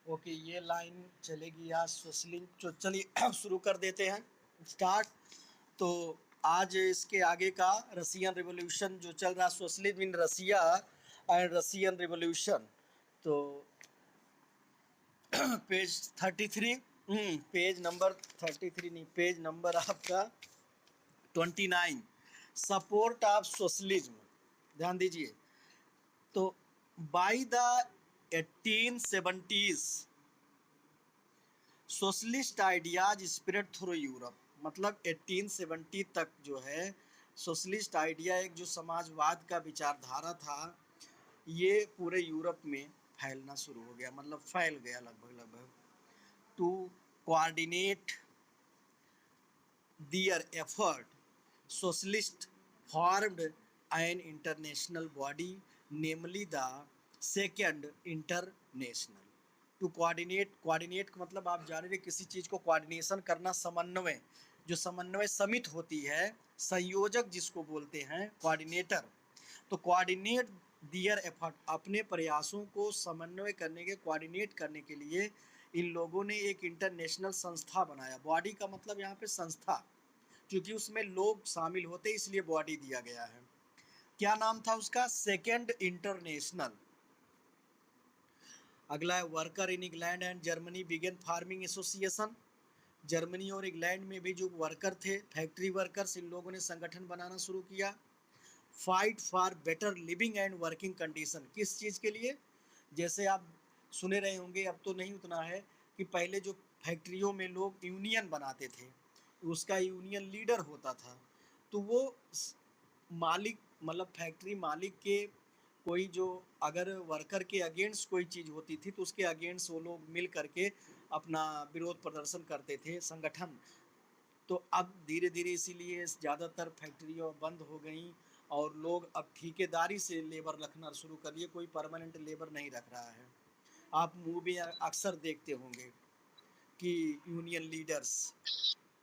Okay, ये line चलेगी आज सोशलिस्ट। तो चलिए शुरू कर देते हैं, स्टार्ट। तो आज इसके आगे का रसियन रिवॉल्यूशन जो चल रहा, socialism in Russia and Russian revolution. तो पेज 33, पेज नंबर 33 नहीं, पेज नंबर आपका 29, सपोर्ट ऑफ सोशलिज्म। ध्यान दीजिए। तो by the 1870s socialist ideas spread through Europe. मतलब 1870 तक जो है सोशलिस्ट आइडिया, एक जो समाजवाद का विचारधारा था, ये पूरे यूरोप में फैलना शुरू हो गया, मतलब फैल गया लगभग लगभग। To coordinate their effort, socialist formed an international body, namely the second international। To coordinate का मतलब आप जान रहे, किसी चीज़ को कोऑर्डिनेशन करना, समन्वय, जो समन्वय समिति होती है, संयोजक जिसको बोलते हैं, कोऑर्डिनेटर। तो कोऑर्डिनेट दियर एफर्ट, अपने प्रयासों को समन्वय करने के, कोऑर्डिनेट करने के लिए इन लोगों ने एक इंटरनेशनल संस्था बनाया। बॉडी का मतलब यहाँ पे संस्था, क्योंकि उसमें लोग शामिल होते इसलिए बॉडी दिया गया है। क्या नाम था उसका? Second international. अगला है worker in England and Germany began farming association. Germany और इंग्लैंड में भी जो वर्कर थे, फैक्ट्री वर्कर्स, इन लोगों ने संगठन बनाना शुरू किया। Fight for better living and working condition, किस चीज़ के लिए? जैसे आप सुने रहे होंगे, अब तो नहीं उतना है, कि पहले जो फैक्ट्रियों में लोग यूनियन बनाते थे, उसका यूनियन लीडर होता था। तो वो मालिक, मतलब फैक्ट्री मालिक के कोई जो, अगर वर्कर के अगेंस्ट कोई चीज़ होती थी तो उसके अगेंस्ट वो लोग मिल करके अपना विरोध प्रदर्शन करते थे, संगठन। तो अब धीरे धीरे इसीलिए ज़्यादातर फैक्ट्रियाँ बंद हो गई और लोग अब ठेकेदारी से लेबर रखना शुरू कर दिए, कोई परमानेंट लेबर नहीं रख रहा है। आप मूवी अक्सर देखते होंगे कि यूनियन लीडर्स,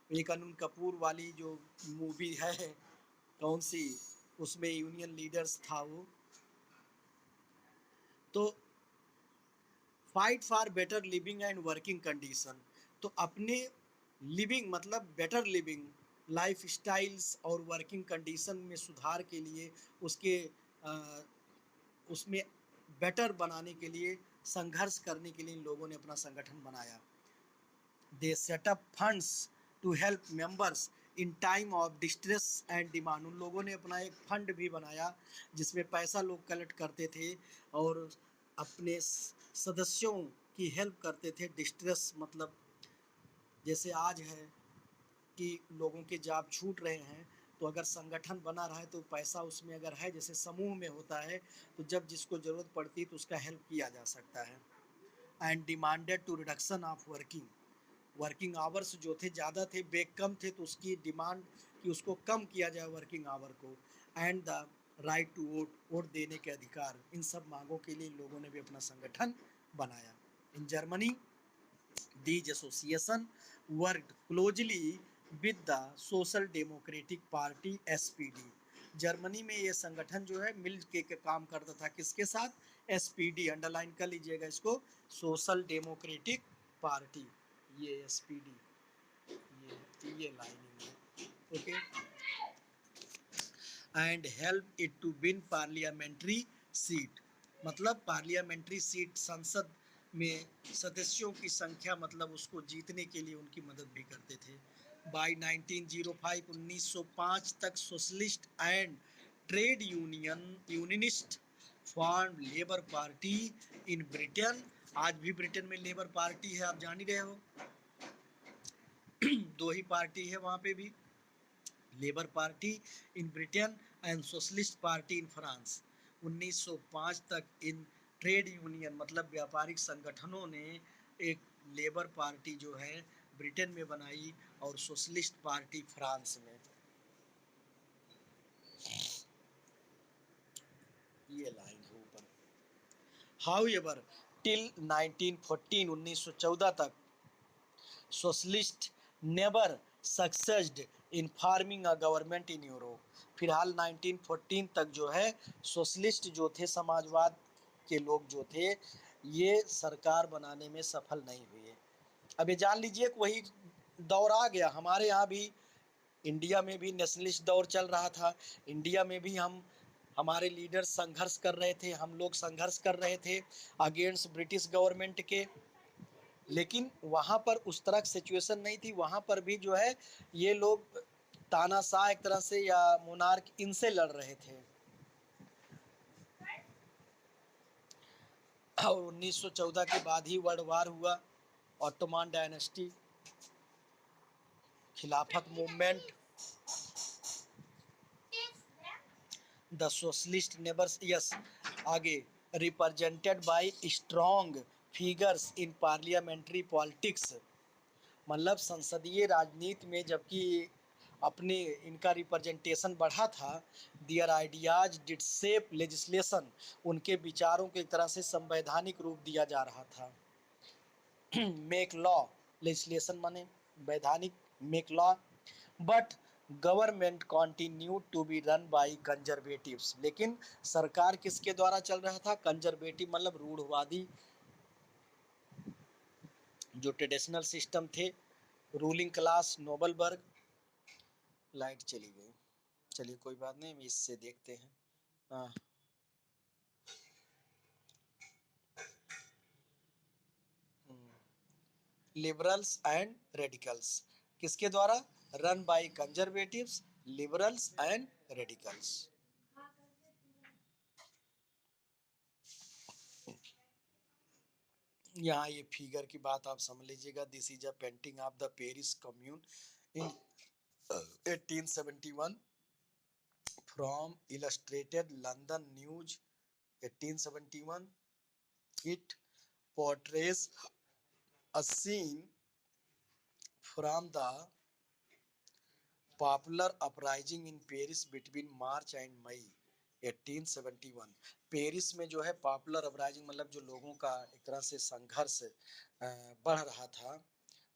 एक अनिल कपूर वाली जो मूवी है, कौन सी, उसमें यूनियन लीडर्स था वो। तो fight for better living and working condition, तो अपने लिविंग मतलब बेटर लिविंग, लाइफ स्टाइल्स और वर्किंग कंडीशन में सुधार के लिए, उसके उसमें बेटर बनाने के लिए, संघर्ष करने के लिए इन लोगों ने अपना संगठन बनाया। They set up funds to help members in time of distress and demand. उन लोगों ने अपना एक फंड भी बनाया जिसमें पैसा लोग कलेक्ट करते थे और अपने सदस्यों की हेल्प करते थे। डिस्ट्रेस मतलब जैसे आज है कि लोगों के जॉब छूट रहे हैं, तो अगर संगठन बना रहा है तो पैसा उसमें अगर है, जैसे समूह में होता है, तो जब जिसको ज़रूरत पड़ती है तो उसका हेल्प किया जा सकता है। And demanded to reduction of working hours जो थे ज़्यादा थे, बेग कम थे, तो उसकी डिमांड कि उसको कम किया जाए वर्किंग आवर को। And the right to vote, vote देने के अधिकार, इन सब मांगों के लिए इन लोगों ने भी अपना संगठन बनाया। In Germany these association worked closely with the social democratic party SPD। Germany में ये संगठन जो है मिल के काम करता था, किसके साथ? SPD, अंडरलाइन कर लीजिएगा इसको, सोशल डेमोक्रेटिक पार्टी, ये SPD, ये लाइनिंग है, okay. And help it to win parliamentary seat, मतलब पार्लियामेंट्री सीट, संसद में सदस्यों की संख्या, मतलब उसको जीतने के लिए उनकी मदद भी करते थे। बाय 1905, 1905 तक socialist and trade unionist form labour party in Britain. आज भी ब्रिटेन में लेबर पार्टी है, आप जान ही रहे हो। दो ही पार्टी है वहाँ पे भी, labour party in Britain and socialist party in France. 1905 तक इन ट्रेड यूनियन मतलब व्यापारिक संगठनों ने एक लेबर पार्टी जो है ब्रिटेन में बनाई और सोशलिस्ट पार्टी फ्रांस में। ये लाइन है ऊपर। हाउएवर टिल 1914, 1914 तक socialist never succeeded in forming a government in Europe. फिलहाल 1914 तक जो है सोशलिस्ट जो थे, समाजवाद के लोग जो थे, ये सरकार बनाने में सफल नहीं हुई है। अब ये जान लीजिए कि वही दौर आ गया हमारे यहाँ भी। इंडिया में भी नेशनलिस्ट दौर चल रहा था। इंडिया में भी हमारे लीडर संघर्ष कर रहे थे, हम लोग संघर्ष कर रहे थे अगेंस्ट ब्रिटिश गवर्नमेंट के। लेकिन वहाँ पर उस तरह की सिचुएशन नहीं थी। वहाँ पर भी जो है ये लोग तानाशाह एक तरह से या मोनार्क इनसे लड़ रहे थे। और 1914 के बाद ही वर्ल्ड वार हुआ। ऑटोमान डायनेस्टी, खिलाफत movement, the socialist neighbours, yes, आगे, represented by strong figures in parliamentary politics, मतलब संसदीय राजनीति में जबकि अपने इनका रिप्रेजेंटेशन बढ़ा था। दियर आइडियाज डिड शेप लेजिस्लेशन, उनके विचारों को एक तरह से संवैधानिक रूप दिया जा रहा था। मेक लॉ, लेजिस्लेशन माने वैधानिक, make law, but government continue to be run by conservatives, लेकिन सरकार किसके द्वारा चल रहा था? कंजर्वेटिव मतलब रूढ़वादी, जो ट्रेडिशनल सिस्टम थे, रूलिंग क्लास, नोबल वर्ग। लाइट चली गई, चलिए कोई बात नहीं, इससे देखते हैं। हाँ, लिबरल्स एंड रेडिकल्स किसके द्वारा? Run by conservatives, liberals and radicals. यहाँ ये फिगर की बात आप समझ लीजिएगा। This is a painting of the Paris commune in 1871 from illustrated London news 1871। It portrays a scene from the popular uprising in Paris between March and May 1871। Paris में जो है पॉपुलर अपराइजिंग मतलब जो लोगों का एक तरह से संघर्ष बढ़ रहा था,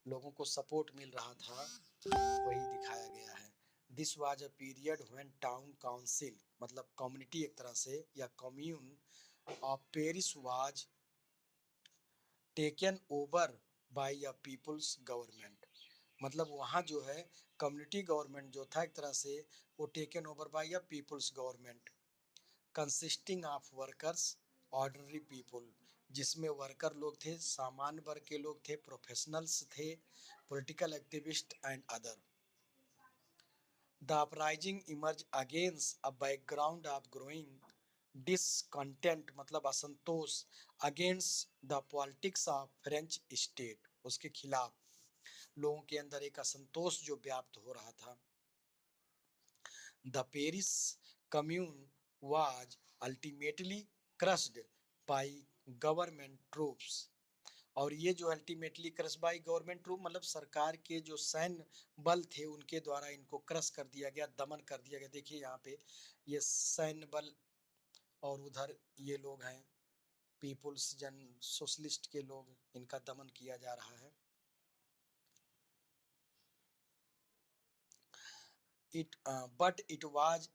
लोगों को सपोर्ट मिल रहा था, वही दिखाया गया है। This was a period when town council मतलब कम्युनिटी एक तरह से या commune of Paris was taken over by a people's government, मतलब वहाँ जो है कम्युनिटी गवर्नमेंट जो था एक तरह से वो taken over by a people's government consisting of workers, ordinary people, जिसमें वर्कर लोग थे, सामान्य वर्ग के लोग थे, प्रोफेशनल्स थे, political activist and other. The uprising emerge against a background of growing discontent मतलब असंतोष against the politics of French state, उसके खिलाफ लोगों के अंदर एक असंतोष जो व्याप्त हो रहा था। The Paris commune was ultimately crushed by government troops, और ये जो ultimately crush by government troop मतलब सरकार के जो सैन्य बल थे उनके द्वारा इनको क्रश कर दिया गया, दमन कर दिया गया। देखिए यहाँ पे ये सैन्य बल और उधर ये लोग हैं पीपुल्स जन सोशलिस्ट के लोग, इनका दमन किया जा रहा है। But it was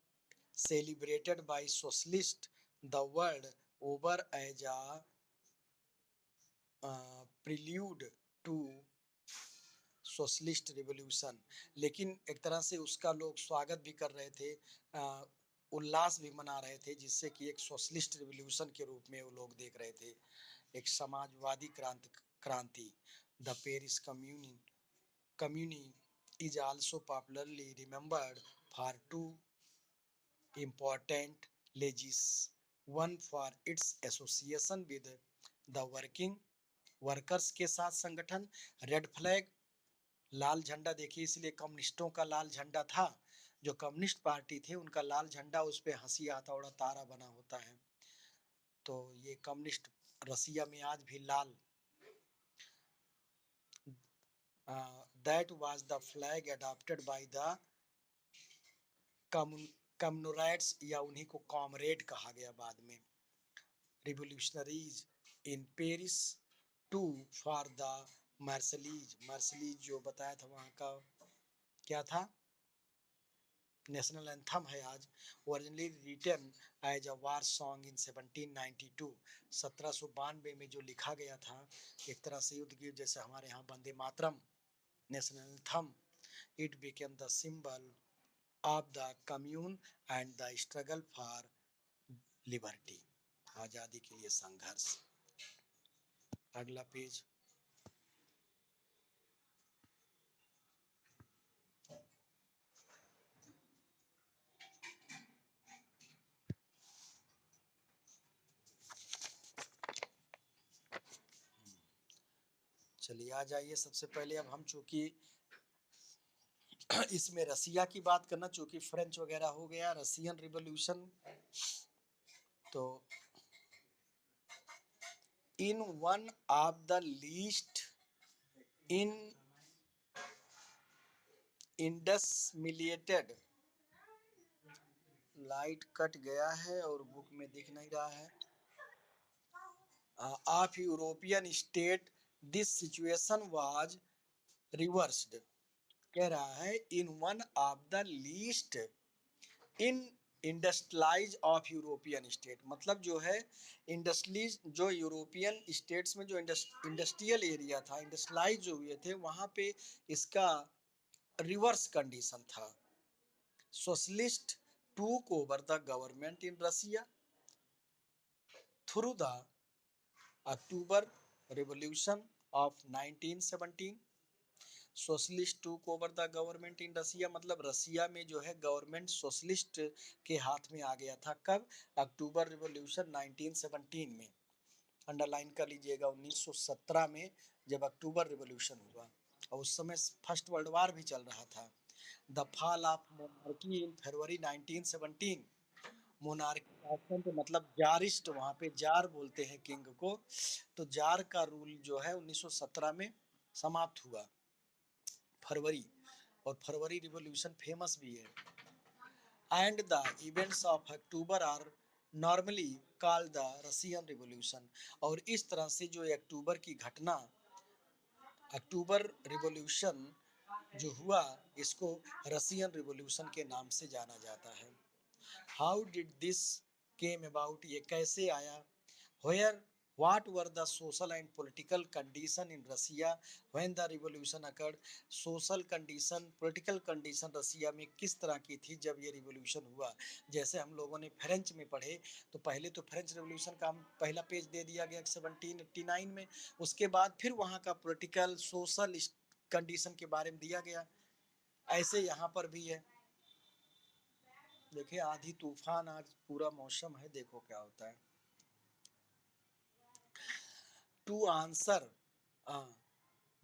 celebrated by socialists the world over as a prelude to socialist revolution, लेकिन एक तरह से उसका लोग स्वागत भी कर रहे थे, उल्लास भी मना रहे थे, जिससे कि एक सोशलिस्ट रिवॉल्यूशन के रूप में वो लोग देख रहे थे, एक समाजवादी क्रांति। The Paris commune is also popularly remembered for two important leges, one for its association with the working workers के साथ संगठन, रेड फ्लैग लाल झंडा, देखिए इसलिए कम्युनिस्टों का लाल झंडा था, जो कम्युनिस्ट पार्टी थे उनका लाल झंडा, उस पर हंसी हथौड़ा तारा बना होता है, तो ये कम्युनिस्ट रसिया में आज भी लाल, that was the flag adopted by the communards या उन्हीं को कॉमरेड कहा गया बाद में, revolutionaries in Paris to for the Marseillaise, Marseillaise जो बताया था वहाँ का क्या था, नेशनल एंथम है आज। Originally written as a war song in 1792, 1792 में जो लिखा गया था, एक तरह से युद्ध गीत, जैसे हमारे यहाँ Vande Mataram national anthem. It became the symbol of the commune and the struggle for liberty, आज़ादी के लिए संघर्ष। अगला पेज। चलिए आ जाइए। सबसे पहले अब हम चूंकि इसमें रसिया की बात करना, चूंकि फ्रेंच वगैरह हो गया, रसियन रिवॉल्यूशन। तो in one of the least in industrialised, light cut गया है और बुक में दिख नहीं रहा है, of European state this situation was reversed. कह रहा है in one of the least in industrialise of European state, मतलब जो है इंडस्ट्रीज, जो यूरोपियन स्टेट्स में जो इंडस्ट्रियल एरिया था, इंडस्ट्रियलाइज जो हुए थे, वहां पे इसका रिवर्स कंडीशन था। Socialist took over the government in Russia through the October revolution of 1917। Socialist took over the government in Russia, मतलब रसिया में जो है गवर्नमेंट सोशलिस्ट के हाथ में आ गया था। कब? अक्टूबर रिवॉल्यूशन 1917 में। अंडरलाइन कर लीजिएगा, 1917 में जब अक्टूबर रिवॉल्यूशन हुआ, और उस समय फर्स्ट वर्ल्ड वार भी चल रहा था। The fall of monarchy in February 1917। Monarchy शासन तो मतलब जारिस्ट, वहाँ पे जार बोलते हैं किंग को, तो जार का रूल जो है 1917 में समाप्त हुआ, फरवरी। और फरवरी रिवॉल्यूशन फेमस भी है। And the events of October are normally called the Russian revolution. और इस तरह से जो अक्टूबर की घटना, अक्टूबर रिवॉल्यूशन जो हुआ, इसको रसियन रिवॉल्यूशन के नाम से जाना जाता है। How did this came about, ये कैसे आया? Where what were the social and political condition in Russia when the revolution occurred? Social condition, political condition Russia में किस तरह की थी जब ये रिवोल्यूशन हुआ? जैसे हम लोगों ने फ्रेंच में पढ़े, तो पहले तो फ्रेंच रिवोल्यूशन का हम पहला पेज दे दिया गया 1789 में, उसके बाद फिर वहाँ का पॉलिटिकल सोशल कंडीशन के बारे में दिया गया। ऐसे यहाँ पर भी है। देखिए आधी तूफान, आज पूरा मौसम है, देखो क्या होता है। टू आंसर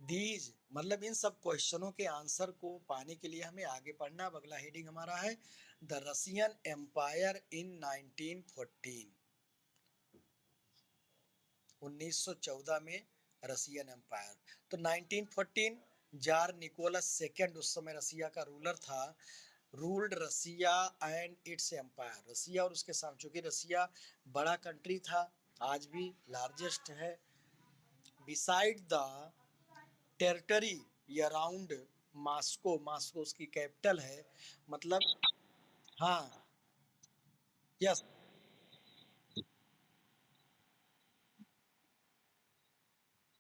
दीज, मतलब इन सब क्वेश्चनों के आंसर को पाने के लिए हमें आगे पढ़ना। अगला हेडिंग हमारा है द रसियन एम्पायर इन 1914। 1914 में रसियन एम्पायर। तो 1914 जार निकोलस सेकेंड उस समय रसिया का रूलर था, ruled Russia and its empire. Russia और उसके साथ, चूंकि रसिया बड़ा कंट्री था, आज भी लार्जेस्ट है। Beside the territory around Moscow, Moscow उसकी कैपिटल है, मतलब हाँ, yes.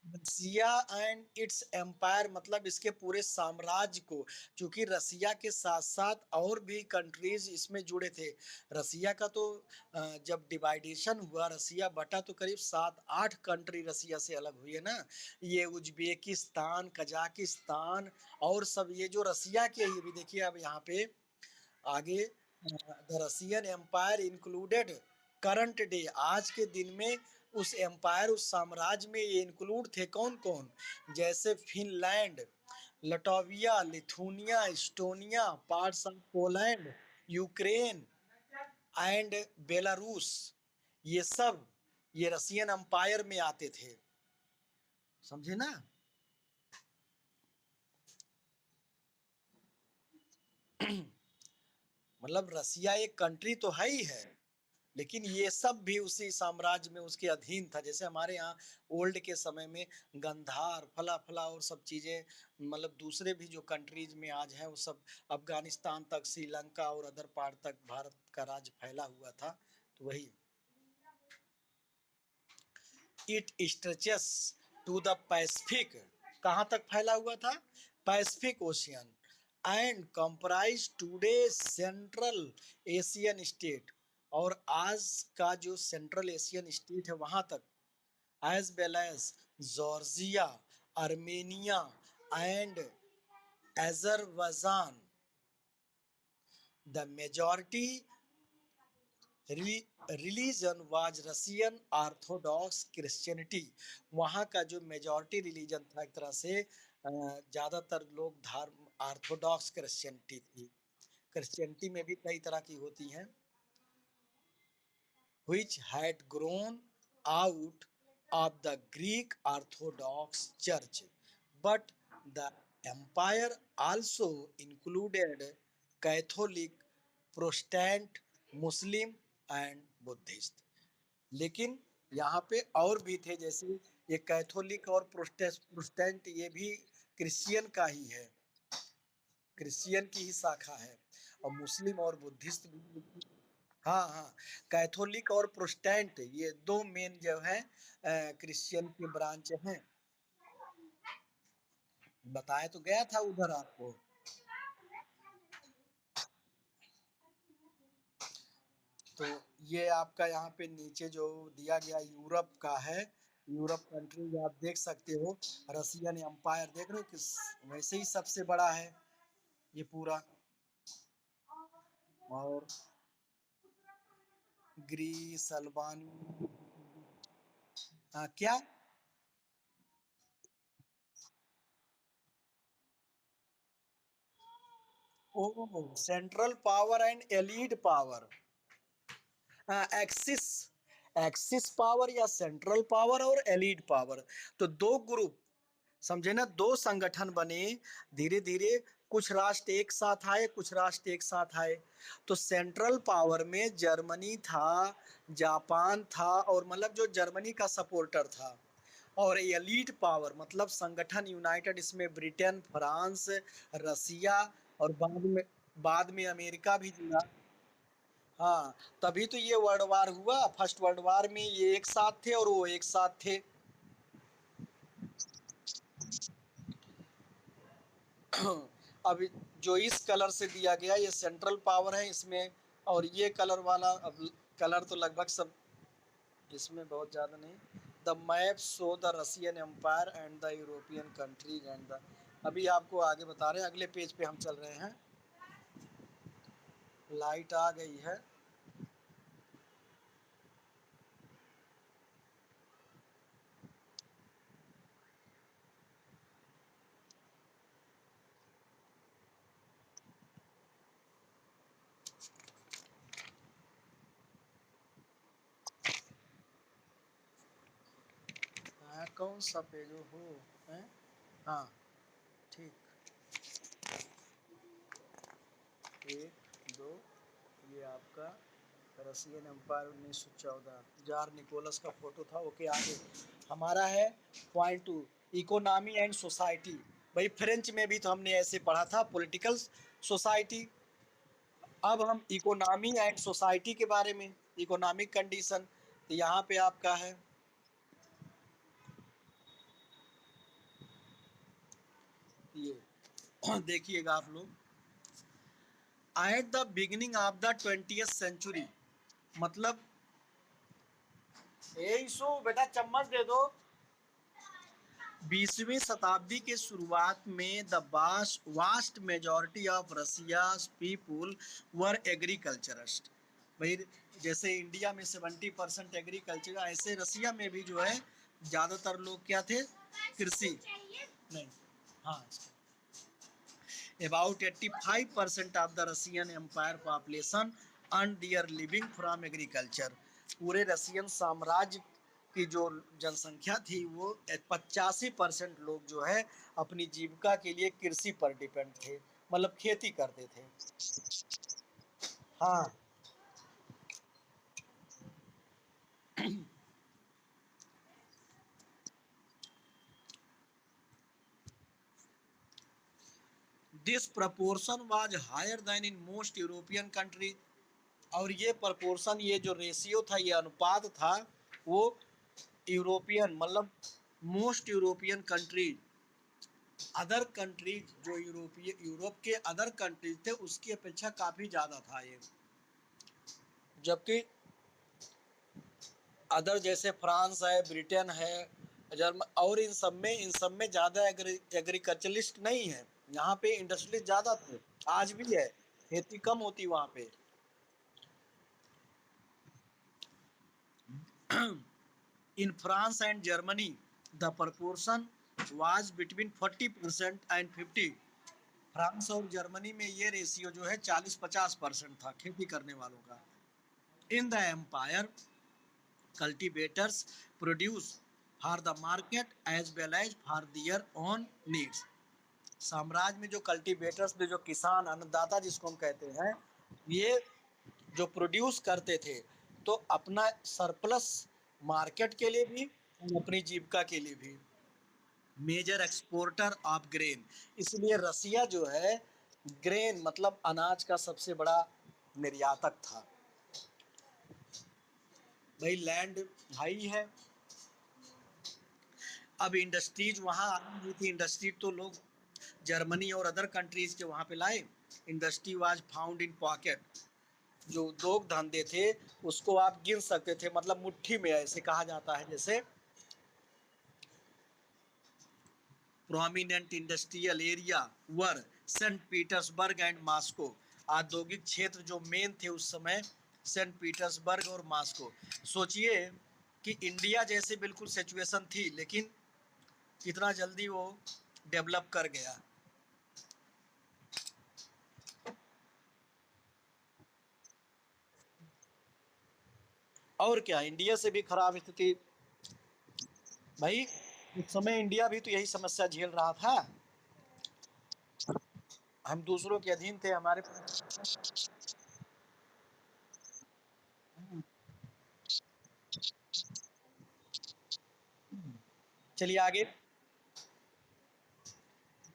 Russia and its empire, मतलब इसके पूरे साम्राज्य को, क्योंकि रसिया के साथ साथ और भी कंट्रीज इसमें जुड़े थे। रसिया का तो जब डिवाइडेशन हुआ, रसिया बटा, तो करीब 7-8 कंट्री रसिया से अलग हुई है ना। ये उज्बेकिस्तान, कजाकिस्तान और सब, ये जो रसिया के, ये भी देखिए अब यहाँ पे आगे, the Russian empire included current day, आज के दिन में उस एम्पायर, उस साम्राज्य में ये इंक्लूड थे कौन कौन? जैसे Finland, Latvia, Lithuania, Estonia, parts of Poland, Ukraine and Belarus, ये सब ये रसियन एम्पायर में आते थे। समझे ना? मतलब रसिया एक कंट्री तो है ही है, लेकिन ये सब भी उसी साम्राज्य में उसके अधीन था। जैसे हमारे यहाँ ओल्ड के समय में गंधार, फला-फला और सब चीज़ें, मतलब दूसरे भी जो कंट्रीज़ में आज हैं, वो सब अफ़गानिस्तान तक, श्रीलंका और अदर पार्ट तक भारत का राज फैला हुआ था। तो वही it stretches to the Pacific, कहाँ तक फैला हुआ था? Pacific ocean and comprise today central Asian state, और आज का जो सेंट्रल एशियन स्टेट है वहां तक, as well as Georgia, Armenia and Azerbaijan. The majority religion was Russian orthodox Christianity. वहाँ का जो मेजॉरिटी रिलीजन था, एक तरह से ज़्यादातर लोग धर्म ऑर्थोडॉक्स क्रिश्चियनिटी थी। क्रिश्चियनिटी में भी कई तरह की होती हैं। which had grown out of the Greek Orthodox Church, but the empire also included Catholic, Protestant, Muslim and Buddhist। लेकिन यहाँ पे और भी थे, जैसे ये कैथोलिक और प्रोटेस्टेंट, ये भी क्रिश्चियन का ही है, क्रिश्चियन की ही शाखा है। और मुस्लिम और बुद्धिस्ट भी। हाँ हाँ, कैथोलिक और प्रोटेस्टेंट ये दो मेन जो है क्रिश्चियन के ब्रांच हैं। बताया तो गया था उधर आपको। तो ये आपका यहाँ पे नीचे जो दिया गया यूरोप का है, यूरोप कंट्री आप देख सकते हो। रसियन एम्पायर देख रहे हो किस, वैसे ही सबसे बड़ा है ये पूरा। और ग्रीस, अल्बानी, क्या? ओ, central power and allied power. Axis, axis power या सेंट्रल पावर और एलीड पावर, तो दो ग्रुप, समझे ना, दो संगठन बने। धीरे धीरे कुछ राष्ट्र एक साथ आए, कुछ राष्ट्र एक साथ आए। तो सेंट्रल पावर में जर्मनी था, जापान था, और मतलब जो जर्मनी का सपोर्टर था। और एलीट पावर मतलब संगठन यूनाइटेड, इसमें ब्रिटेन, फ्रांस, रसिया और बाद में अमेरिका भी जुड़ा। हाँ, तभी तो ये वर्ल्ड वार हुआ। फर्स्ट वर्ल्ड वार में ये एक साथ थे और वो एक साथ थे। अब जो इस कलर से दिया गया, ये सेंट्रल पावर है इसमें। और ये कलर वाला, अब कलर तो लगभग सब इसमें बहुत ज़्यादा नहीं। The map show the Russian empire and the European countries and the, अभी आपको आगे बता रहे हैं, अगले पेज पे हम चल रहे हैं। लाइट आ गई है। कौन सा पेज हो है? हाँ, ठीक। एक दो, ये आपका रसियन एम्पायर 1914, जार निकोलस का फोटो था। ओके, आगे हमारा है point two, economy and society. भाई फ्रेंच में भी तो हमने ऐसे पढ़ा था, पॉलिटिकल सोसाइटी। अब हम इकोनॉमी एंड सोसाइटी के बारे में, इकोनॉमिक कंडीशन, तो यहाँ पे आपका है ये देखिएगा आप लोग। At the beginning of the 20th century, मतलब ए ईशु बेटा चम्मच दे दो। 20वीं शताब्दी के शुरुआत में the vast majority of Russia's people were agriculturist. भाई जैसे इंडिया में 70% एग्रीकल्चर, ऐसे रसिया में भी जो है ज़्यादातर लोग क्या थे? कृषि। नहीं, हाँ, about 85% of the Russian Empire population earned their living from agriculture। पूरे रसियन साम्राज्य की जो जनसंख्या थी वो 85% लोग जो है अपनी जीविका के लिए कृषि पर डिपेंड थे, मतलब खेती करते थे। हाँ this proportion was higher than in most European country. और ये प्रपोर्शन, ये जो रेशियो था, ये अनुपात था, वो यूरोपियन मतलब most European countries, other countries जो यूरोप के अदर कंट्रीज थे उसकी अपेक्षा काफ़ी ज़्यादा था ये। जबकि अदर जैसे फ्रांस है, ब्रिटेन है, जर्मन, और इन सब में ज़्यादा एग्रीकल्चरिस्ट नहीं है। यहाँ पे इंडस्ट्रीज ज़्यादा थे, आज भी है, खेती कम होती वहाँ पे। In France and Germany, the proportion was between 40% and 50। France और जर्मनी में ये रेशियो जो है 40-50% था खेती करने वालों का। In the empire, cultivators produce for the market as well as for their own needs. साम्राज्य में जो कल्टीवेटर्स, जो किसान अन्नदाता जिसको हम कहते हैं, ये जो प्रोड्यूस करते थे तो अपना सरप्लस मार्केट के लिए भी और अपनी जीविका के लिए भी। मेजर एक्सपोर्टर ऑफ ग्रेन, इसलिए रसिया जो है ग्रेन मतलब अनाज का सबसे बड़ा निर्यातक था। भाई लैंड हाई है। अब इंडस्ट्रीज वहाँ आ रही थी, इंडस्ट्री तो लोग जर्मनी और अदर कंट्रीज के वहाँ पे लाए। Industry was found in pocket, जो उद्योग धंधे थे उसको आप गिन सकते थे, मतलब मुट्ठी में, ऐसे कहा जाता है जैसे। Prominent industrial area were sent Petersburg and Moscow. औद्योगिक क्षेत्र जो मेन थे उस समय सेंट पीटर्सबर्ग और मॉस्को। सोचिए कि इंडिया जैसे बिल्कुल सिचुएशन थी, लेकिन कितना जल्दी वो डेवलप कर गया। और क्या, इंडिया से भी खराब स्थिति। भाई उस समय इंडिया भी तो यही समस्या झेल रहा था। हम दूसरों के अधीन थे, हमारे। चलिए आगे।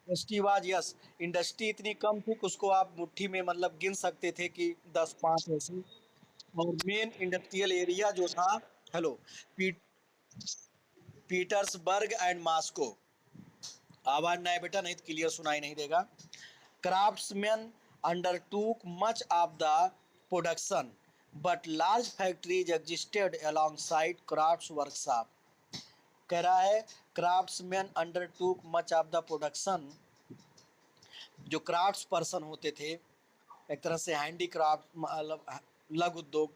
इंडस्ट्री वाज, यस, इंडस्ट्री इतनी कम थी कि उसको आप मुट्ठी में मतलब गिन सकते थे कि 10-5 ऐसी। और मेन इंडस्ट्रियल एरिया जो था, hello, P, Petersburg and Moscow. आवाज ना है बेटा, नहीं तो क्लियर सुनाई नहीं देगा। Craftsman undertook much of the production but large factories existed alongside crafts workshop. कह रहा है craftsman undertook much of the production, जो क्राफ्ट्स पर्सन होते थे, एक तरह से हैंडीक्राफ्ट मतलब लघु उद्योग,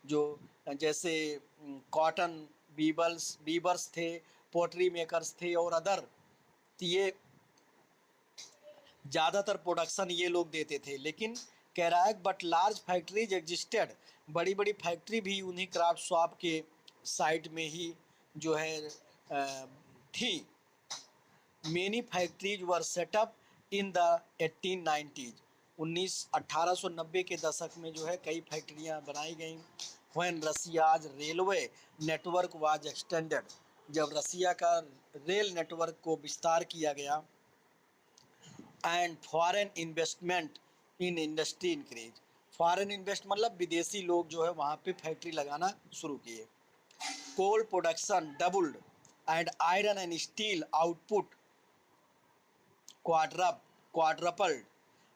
जो जैसे कॉटन बीबर्स थे, पोट्री मेकर्स थे और अदर, तो ये ज़्यादातर प्रोडक्शन ये लोग देते थे। लेकिन कह रहा है बट लार्ज फैक्ट्रीज एग्जिस्टेड, बड़ी बड़ी फैक्ट्री भी उन्हीं क्राफ्ट शॉप के साइड में ही जो है थी। Many factories were set up in the 1890s। 1890 के दशक में जो है कई फैक्ट्रियां बनाई गई। When Russia's railway network was extended, जब रसिया का रेल नेटवर्क को विस्तार किया गया। And foreign investment in industry increase, foreign invest मतलब विदेशी लोग जो है वहाँ पे फैक्ट्री लगाना शुरू किए। Coal production doubled and iron and steel output quadrupled.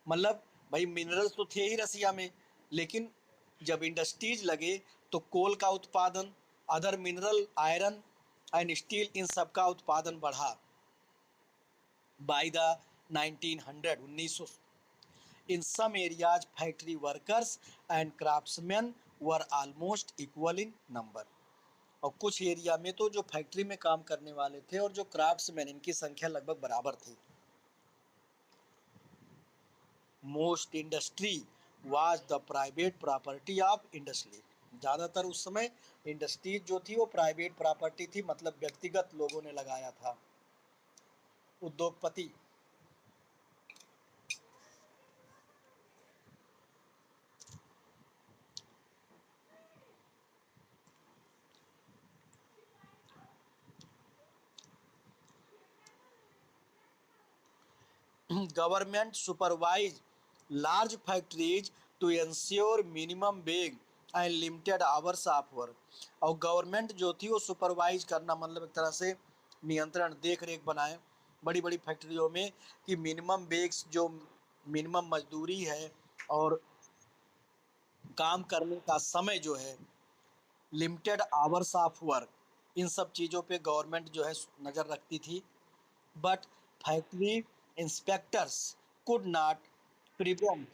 मतलब भाई मिनरल्स तो थे ही रसिया में, लेकिन जब इंडस्ट्रीज लगे तो कोल का उत्पादन, other mineral, iron and steel, इन सब का उत्पादन बढ़ा। By the 1900 in some areas factory workers and craftsman were almost equal in number. और कुछ एरिया में तो जो फैक्ट्री में काम करने वाले थे और जो क्राफ्ट्समैन, इनकी संख्या लगभग बराबर थी। Most industry was the private property of industry. ज़्यादातर उस समय इंडस्ट्रीज जो थी वो प्राइवेट प्रॉपर्टी थी, मतलब व्यक्तिगत लोगों ने लगाया था, उद्योगपति। government supervise large factories to ensure minimum wage and limited hours of work। और गवर्नमेंट जो थी वो सुपरवाइज करना मतलब एक तरह से नियंत्रण देख रेख बनाए बड़ी बड़ी फैक्ट्रियों में कि मिनिमम वेज जो मिनिमम मजदूरी है और काम करने का समय जो है लिमिटेड आवर्स ऑफ वर्क, इन सब चीज़ों पे गवर्नमेंट जो है नज़र रखती थी। But factory inspectors could not prevent.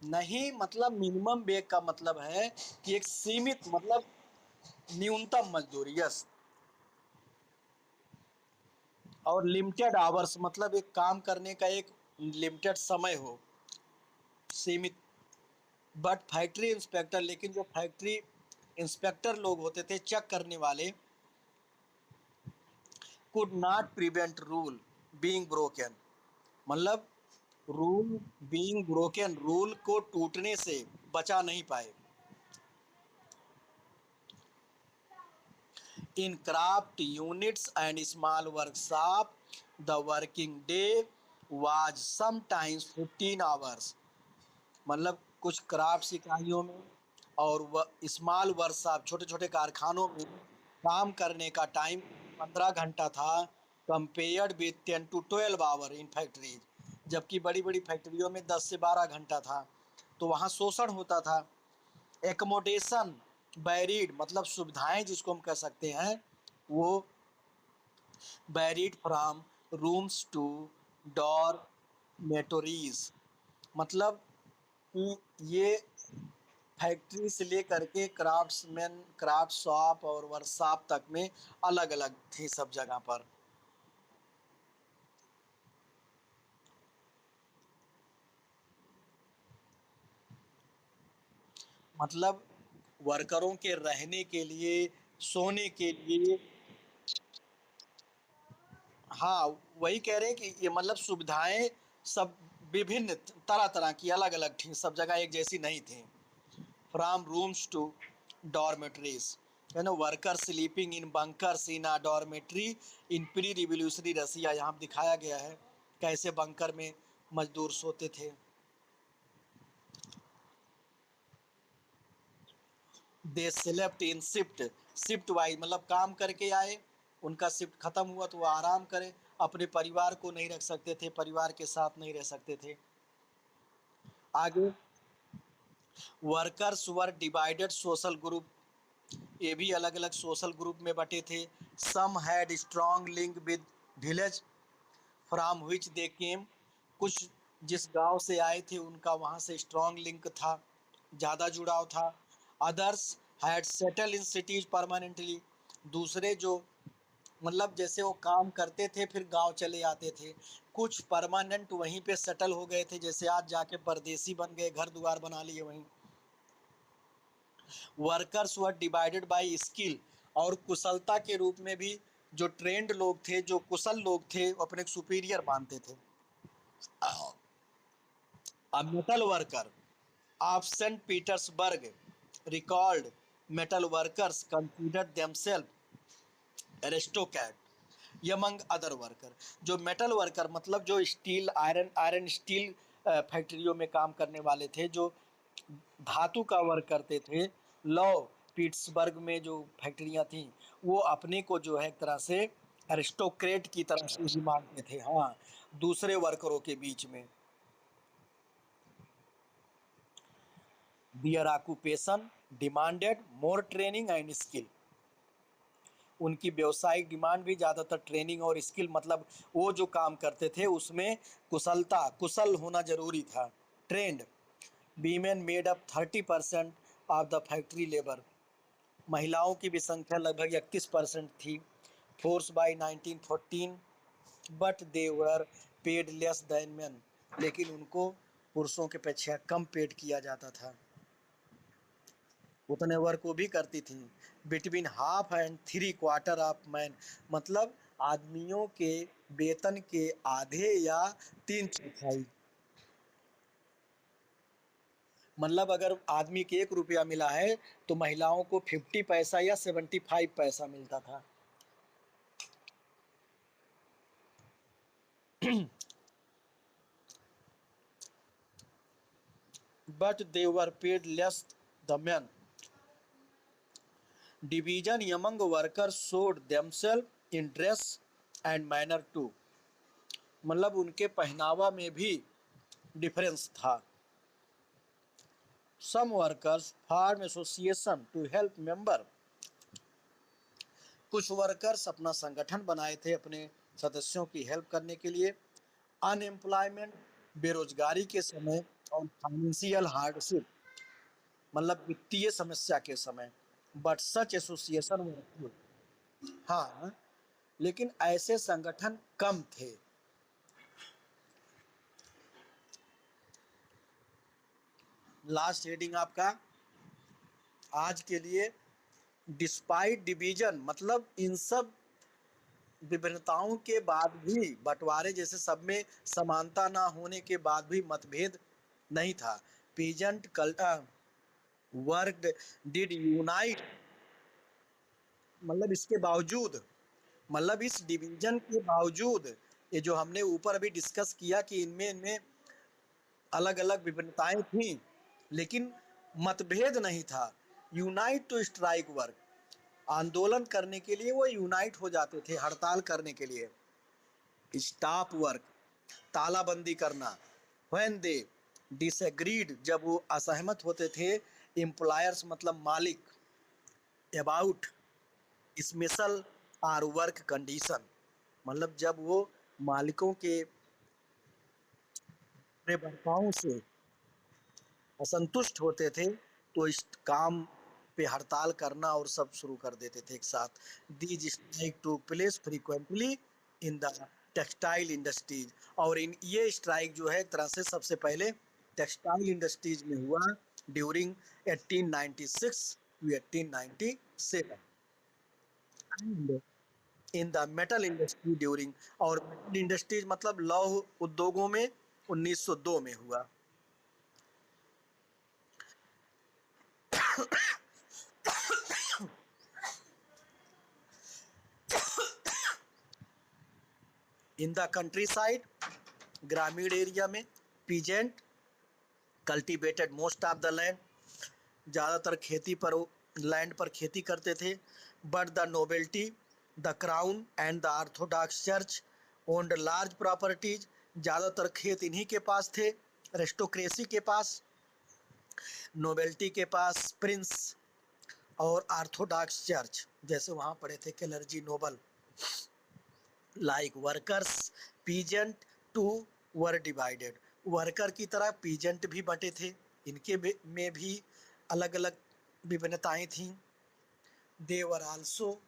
नहीं, मतलब मिनिमम वेज का मतलब है कि एक सीमित मतलब न्यूनतम मजदूरी, यस। और लिमिटेड आवर्स मतलब एक काम करने का एक लिमिटेड समय हो, सीमित। बट फैक्ट्री इंस्पेक्टर, लेकिन जो फैक्ट्री इंस्पेक्टर लोग होते थे, चेक करने वाले, could not prevent rule being broken, मतलब रूल बीइंग ब्रोकन, रूल को टूटने से बचा नहीं पाए। इन craft units and small workshop the working day was sometimes 15 hours, मतलब कुछ क्राफ्ट इकाइयों में और स्मॉल वर्कशॉप छोटे छोटे कारखानों में काम करने का टाइम 15 घंटा था, compared with 10 to 12 hour in factories. जबकि बड़ी बड़ी फैक्ट्रियों में 10 से 12 घंटा था, तो वहाँ शोषण होता था। एकोमोडेशन बैरिड, मतलब सुविधाएं जिसको हम कह सकते हैं वो बैरिड फ्राम रूम्स टू डॉर्मेटोरीज, मतलब कि ये फैक्ट्री से लेकर के क्राफ्ट्समैन क्राफ्ट शॉप और वर्कशॉप तक में अलग अलग थी सब जगह पर। मतलब वर्करों के रहने के लिए, सोने के लिए। हाँ, वही कह रहे हैं कि ये मतलब सुविधाएं सब विभिन्न तरह तरह की अलग अलग थी, सब जगह एक जैसी नहीं थी। फ्रॉम रूम्स टू डॉर्मेटरीज, है ना, worker sleeping in bunkers in a dormitory in pre revolutionary Russia, यहाँ दिखाया गया है कैसे बंकर में मजदूर सोते थे। They slept in shift, shift wise मतलब काम करके आए, उनका शिफ्ट खत्म हुआ तो वो आराम करें, अपने परिवार को नहीं रख सकते थे, परिवार के साथ नहीं रह सकते थे। आगे, workers were divided social group, ये भी अलग अलग सोशल ग्रुप में बटे थे। Some had strong link with village from which they came, कुछ जिस गांव से आए थे उनका वहाँ से स्ट्रॉन्ग लिंक था, ज़्यादा जुड़ाव था। Others had settle in cities permanently, दूसरे जो मतलब जैसे वो काम करते थे फिर गांव चले आते थे, कुछ परमानेंट वहीं पे सेटल हो गए थे, जैसे आज जाके परदेसी बन गए, घर द्वार बना लिए वहीं। Workers were divided by skill, और कुशलता के रूप में भी जो ट्रेंड लोग थे, जो कुशल लोग थे, वो अपने सुपीरियर मानते थे। A metal worker of St. Petersburg recalled metal workers considered themselves aristocrat among other worker। जो मेटल वर्कर मतलब जो स्टील आयरन आयरन स्टील फैक्ट्रियों में काम करने वाले थे, जो धातु का वर्क करते थे, लॉ पिट्सबर्ग में जो फैक्ट्रियां थी, वो अपने को जो है एक तरह से एरिस्टोक्रेट की तरह से ही मानते थे, हाँ, दूसरे वर्करों के बीच में। Their occupation demanded more training and skill, उनकी व्यवसायिक डिमांड भी ज़्यादातर ट्रेनिंग और स्किल, मतलब वो जो काम करते थे उसमें कुशल होना जरूरी था, trend. Women made up 30% of the factory labour, महिलाओं की भी संख्या लगभग 31% थी force by 1914। But they were paid less than man, लेकिन उनको पुरुषों के अपेक्षा कम पेड किया जाता था, उतने वर्क वो भी करती थी। Between half and three quarter of man, मतलब आदमियों के वेतन के आधे या 3/4, मतलब अगर आदमी के 1 रुपया मिला है तो महिलाओं को 50 पैसा या 75 पैसा मिलता था। but they were paid less. The men. Division among workers showed themselves in dress and manner too. मतलब उनके पहनावा में भी डिफरेंस था. Some workers form association to help member. कुछ वर्कर्स अपना संगठन बनाए थे अपने सदस्यों की हेल्प करने के लिए. अनएम्प्लॉयमेंट, बेरोजगारी के समय और फाइनेंशियल हार्डशिप, मतलब वित्तीय समस्या के समय. बट सच एसोसिएशन, हाँ, लेकिन ऐसे संगठन कम थे. लास्ट हेडिंग आपका आज के लिए, डिस्पाइट डिवीजन, मतलब इन सब विभिन्नताओं के बाद भी, बंटवारे जैसे सब में समानता ना होने के बाद भी मतभेद नहीं था. पीजेंट वर्क डिड यूनाइट, मतलब इसके बावजूद, मतलब इस डिवीजन के बावजूद, ये जो हमने ऊपर अभी डिस्कस किया कि इनमें इनमें अलग अलग विभिन्नताएं थी लेकिन मतभेद नहीं था. यूनाइट टू स्ट्राइक वर्क, आंदोलन करने के लिए वो यूनाइट हो जाते थे, हड़ताल करने के लिए. स्टॉप वर्क, तालाबंदी करना. व्हेन दे डिसएग्रीड, जब वो असहमत होते थे. एम्प्लॉयर्स मतलब मालिक. About special are work condition, मतलब जब वो मालिकों के बर्तावों से असंतुष्ट होते थे तो इस काम पे हड़ताल करना और सब शुरू कर देते थे एक साथ. These strike to place frequently in the textile industries, और इन ये स्ट्राइक जो है एक तरह से सबसे पहले टेक्सटाइल इंडस्ट्रीज में हुआ during 1896 to 1897. In the metal industry during, और मेटल इंडस्ट्रीज मतलब लौह उद्योगों में 1902 में हुआ. इन द कंट्री साइड, ग्रामीण एरिया में, peasant cultivated most of the land, ज़्यादातर खेती पर लैंड पर खेती करते थे. But the nobility, the crown and the orthodox church owned large properties, ज़्यादातर खेत इन्हीं के पास थे, रेस्टोक्रेसी के पास, नोबेल्टी के पास, प्रिंस, और ऑर्थोडॉक्स चर्च, जैसे वहाँ पढ़े थे clergy noble. Like workers peasant too were divided, worker की तरह पीजेंट भी बटे थे, इनके में भी अलग अलग विभिन्नताएं थीं. दे वर आल्सो,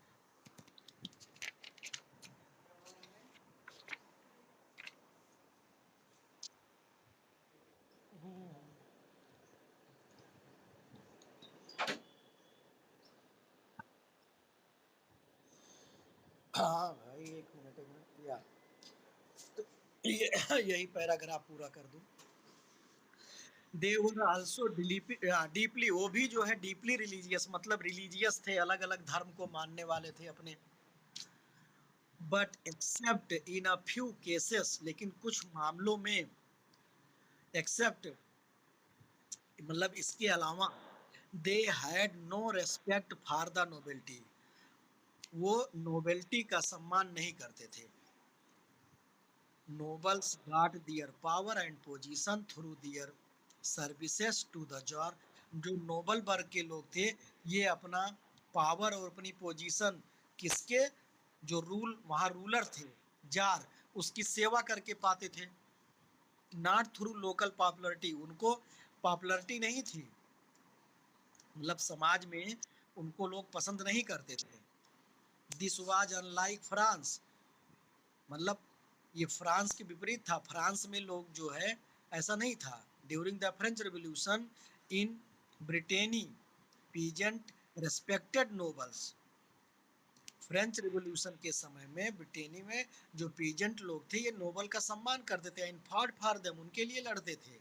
हाँ भाई एक मिनट या तो ये यही पैराग्राफ पूरा कर दूं. दे वर आल्सो डीपली, वो भी जो है डीपली रिलीजियस, मतलब रिलीजियस थे, अलग अलग धर्म को मानने वाले थे अपने. But except in a few cases, लेकिन कुछ मामलों में, एक्सेप्ट मतलब इसके अलावा, they had no respect for the nobility, वो नोबेल्टी का सम्मान नहीं करते थे. Nobles got their power and position through their services to the tsar, जो नोबल वर्ग के लोग थे ये अपना पावर और अपनी पोजीशन किसके, जो वहाँ रूलर थे, जार, उसकी सेवा करके पाते थे. नॉट थ्रू लोकल पॉपुलरिटी, उनको पॉपुलरिटी नहीं थी, मतलब समाज में उनको लोग पसंद नहीं करते थे. दिस वाज अनलाइक फ्रांस, मतलब ये फ्रांस के विपरीत था. फ्रांस में लोग जो है ऐसा नहीं था. During the French revolution in Brittany peasant respected nobles, French revolution के समय में ब्रिटेनी में जो पीजेंट लोग थे ये नोबल का सम्मान करते थे. इन फॉट फॉर देम, उनके लिए लड़ते थे.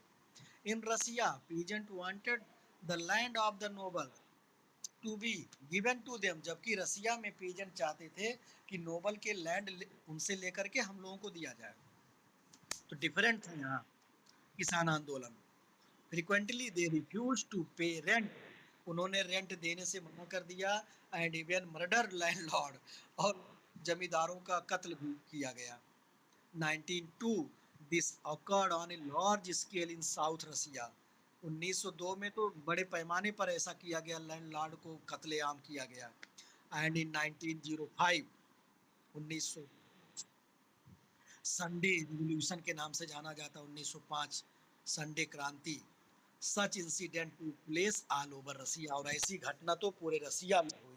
In Russia peasant wanted the land of the noble to be given to them, जबकि रसिया में पीजेंट चाहते थे कि नोबल के लैंड उनसे लेकर के हम लोगों को दिया जाए. तो डिफरेंट था यहाँ किसान आंदोलन। फ्रीक्वेंटली दे रिफ्यूज टू पे रेंट, उन्होंने रेंट देने से मना कर दिया। एंड इवन मर्डर लैंडलॉर्ड, और जमींदारों का कत्ल भी किया गया। 1902 this occurred on a large scale in South Russia। 1902 में तो बड़े पैमाने पर ऐसा किया गया, लैंडलॉर्ड को कत्लेआम किया गया। एंड इन 1905 1900 संडे रिवॉल्यूशन के नाम से जाना जाता है, 1905 संडे क्रांति। Such incident to place all over Russia, और ऐसी घटना तो पूरे रसिया में हुई।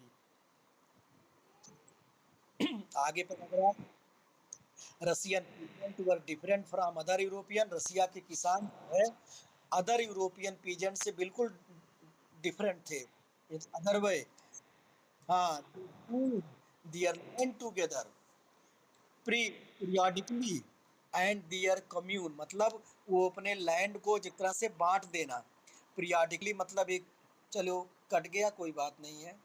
आगे paragraph, Russian peasant were different from other European, Russia के किसान जो है अदर यूरोपियन पीजेंट से बिल्कुल डिफरेंट थे। अदर वे, हाँ, their land together periodically and their commune, मतलब वो अपने लैंड को जिस तरह से बांट देना। पीरियडिकली मतलब एक, चलो कट गया कोई बात नहीं है,